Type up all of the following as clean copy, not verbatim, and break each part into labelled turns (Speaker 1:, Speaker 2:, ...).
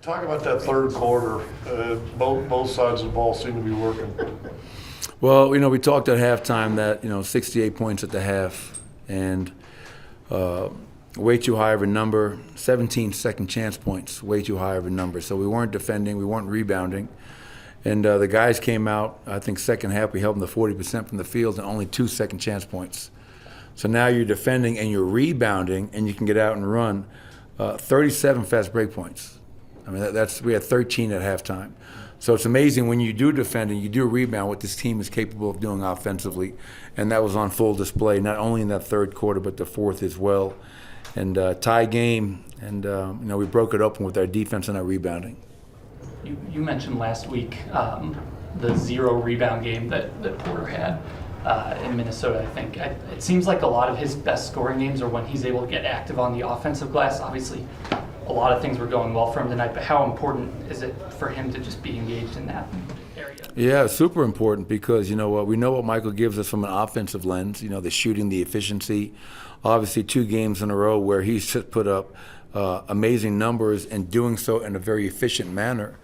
Speaker 1: Talk about that third quarter. Both sides of the ball seem to be working.
Speaker 2: Well, we talked at halftime that 68 points at the half, and way too high of a number. 17 second chance points, way too high of a number. So we weren't defending, we weren't rebounding, and the guys came out. I think second half we held them to 40% from the field and only 2 second chance points. So now you're defending and you're rebounding, and you can get out and run. 37 fast break points. I mean, we had 13 at halftime. So it's amazing when you do defend and you do rebound what this team is capable of doing offensively. And that was on full display, not only in that third quarter, but the fourth as well. And tie game, and we broke it open with our defense and our rebounding.
Speaker 3: You mentioned last week the 0 rebound game that Porter had in Minnesota, I think. It seems like a lot of his best scoring games are when he's able to get active on the offensive glass. Obviously, a lot of things were going well for him tonight, but how important is it for him to just be engaged in that area?
Speaker 2: Yeah, super important, because we know what Michael gives us from an offensive lens, the shooting, the efficiency. Obviously 2 games in a row where he's put up amazing numbers and doing so in a very efficient manner.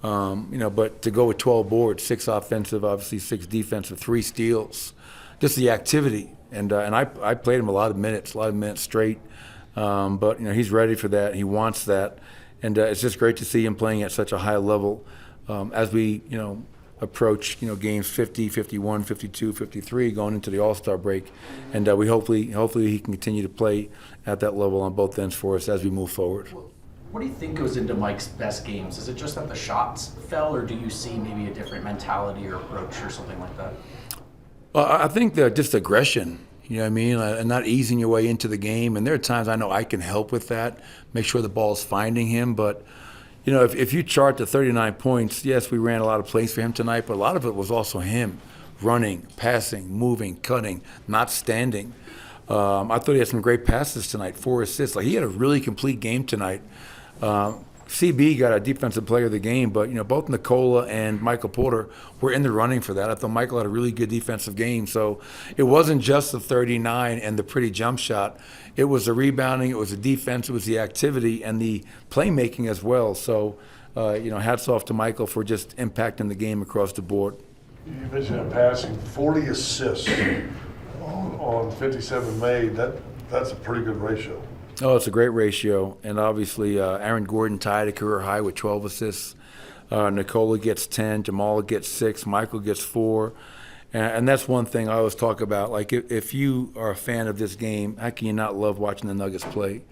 Speaker 2: But to go with 12 boards, 6 offensive, obviously 6 defensive, 3 steals, just the activity. And I played him a lot of minutes straight. But he's ready for that. He wants that, and it's just great to see him playing at such a high level as we approach games 50, 51, 52, 53 going into the All-Star break, and we hopefully he can continue to play at that level on both ends for us as we move forward.
Speaker 4: What do you think goes into Mike's best games? Is it just that the shots fell, or do you see maybe a different mentality or approach or something like that?
Speaker 2: I think that just aggression. You know what I mean? And not easing your way into the game. And there are times I know I can help with that, make sure the ball's finding him. But, if you chart the 39 points, yes, we ran a lot of plays for him tonight, but a lot of it was also him running, passing, moving, cutting, not standing. I thought he had some great passes tonight, 4 assists. He had a really complete game tonight. CB got a defensive player of the game, but both Nicola and Michael Porter were in the running for that. I thought Michael had a really good defensive game, so it wasn't just the 39 and the pretty jump shot. It was the rebounding, it was the defense, it was the activity and the playmaking as well. So, hats off to Michael for just impacting the game across the board.
Speaker 1: You mentioned that passing, 40 assists on 57 made. That's a pretty good ratio.
Speaker 2: Oh, it's a great ratio, and obviously Aaron Gordon tied a career high with 12 assists. Nicola gets 10, Jamal gets 6, Michael gets 4, and that's one thing I always talk about. If you are a fan of this game, how can you not love watching the Nuggets play?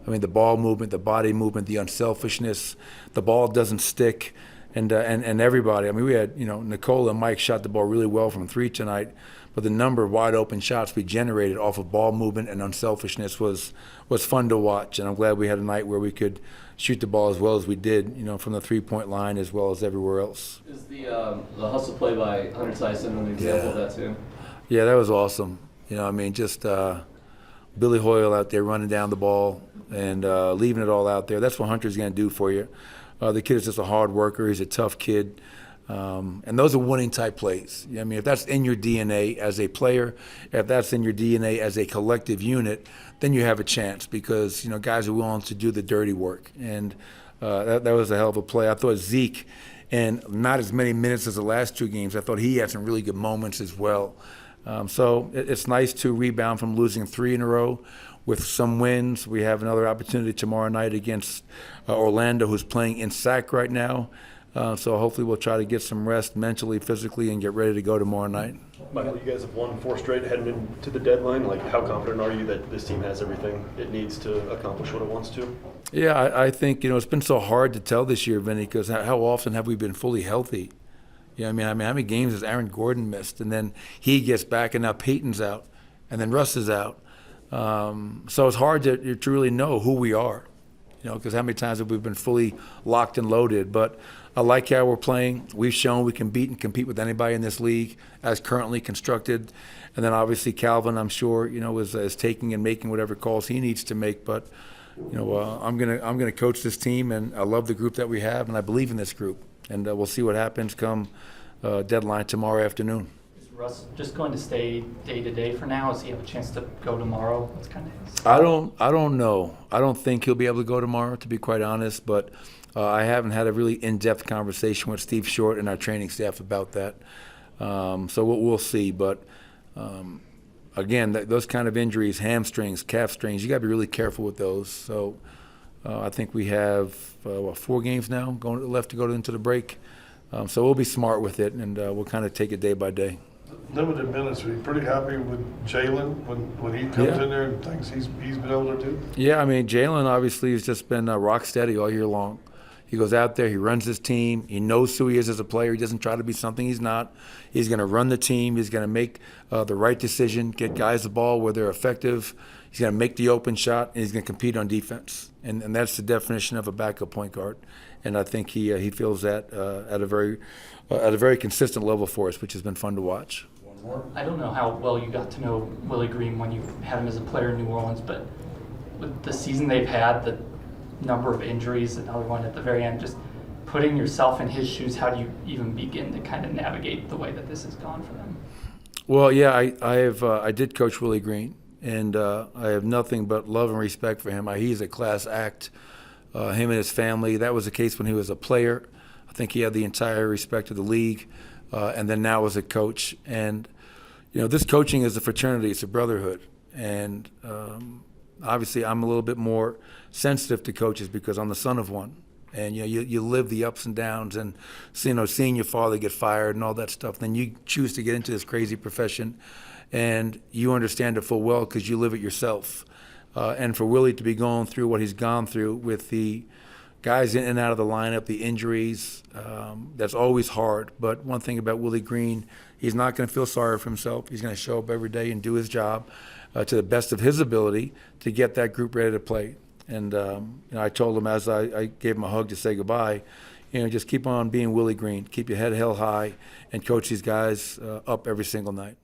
Speaker 2: I mean, the ball movement, the body movement, the unselfishness, the ball doesn't stick, and everybody. I mean, we had Nicola and Mike shot the ball really well from 3 tonight. But the number of wide open shots we generated off of ball movement and unselfishness was fun to watch, and I'm glad we had a night where we could shoot the ball as well as we did, from the 3-point line as well as everywhere else.
Speaker 5: Is the hustle play by Hunter Tyson an example of that too? Yeah,
Speaker 2: that was awesome. Just Billy Hoyle out there running down the ball and leaving it all out there. That's what Hunter's going to do for you. The kid is just a hard worker. He's a tough kid. And those are winning type plays. If that's in your DNA as a player, if that's in your DNA as a collective unit, then you have a chance because, guys are willing to do the dirty work. And that was a hell of a play. I thought Zeke, and not as many minutes as the last 2 games, I thought he had some really good moments as well. So it's nice to rebound from losing 3 in a row with some wins. We have another opportunity tomorrow night against Orlando, who's playing in SAC right now. So hopefully we'll try to get some rest mentally, physically, and get ready to go tomorrow night.
Speaker 6: Michael, you guys have won 4 straight heading into the deadline. How confident are you that this team has everything it needs to accomplish what it wants to?
Speaker 2: Yeah, I think, it's been so hard to tell this year, Vinny, because how often have we been fully healthy? How many games has Aaron Gordon missed? And then he gets back, and now Peyton's out, and then Russ is out. So it's hard to really know who we are, because how many times have we been fully locked and loaded? But I like how we're playing. We've shown we can beat and compete with anybody in this league as currently constructed. And then obviously Calvin, I'm sure, is taking and making whatever calls he needs to make. But, I'm gonna coach this team, and I love the group that we have, and I believe in this group. And we'll see what happens come deadline tomorrow afternoon.
Speaker 4: Is
Speaker 3: Russ just going to stay day to day for now? Does he have a chance to go tomorrow? What's kind of his?
Speaker 2: I don't know. I don't think he'll be able to go tomorrow, to be quite honest. But I haven't had a really in-depth conversation with Steve Short and our training staff about that. So we'll see. But again, those kind of injuries, hamstrings, calf strings, you got to be really careful with those. So I think we have 4 games now left to go into the break. So we'll be smart with it, and we'll kind of take it day by day.
Speaker 1: Limited minutes, are you pretty happy with Jalen when he comes
Speaker 2: Yeah.
Speaker 1: in there and thinks he's been able to do?
Speaker 2: Yeah, I mean, Jalen obviously has just been rock steady all year long. He goes out there, he runs his team, he knows who he is as a player. He doesn't try to be something he's not. He's going to run the team. He's going to make the right decision, get guys the ball where they're effective. He's going to make the open shot, and he's going to compete on defense. And that's the definition of a backup point guard. And I think he feels that at a very consistent level for us, which has been fun to watch.
Speaker 3: I don't know how well you got to know Willie Green when you had him as a player in New Orleans, but with the season they've had, the number of injuries, another one at the very end, just putting yourself in his shoes, how do you even begin to kind of navigate the way that this has gone for them?
Speaker 2: Well, yeah, I did coach Willie Green, and I have nothing but love and respect for him. He's a class act. Him and his family. That was the case when he was a player. I think he had the entire respect of the league, and then now as a coach. And this coaching is a fraternity. It's a brotherhood. And obviously, I'm a little bit more sensitive to coaches because I'm the son of one. And you live the ups and downs, and seeing your father get fired and all that stuff. Then you choose to get into this crazy profession, and you understand it full well because you live it yourself. And for Willie to be going through what he's gone through with the guys in and out of the lineup, the injuries, that's always hard. But one thing about Willie Green, he's not going to feel sorry for himself. He's going to show up every day and do his job to the best of his ability to get that group ready to play. And I told him as I gave him a hug to say goodbye, just keep on being Willie Green. Keep your head held high and coach these guys up every single night.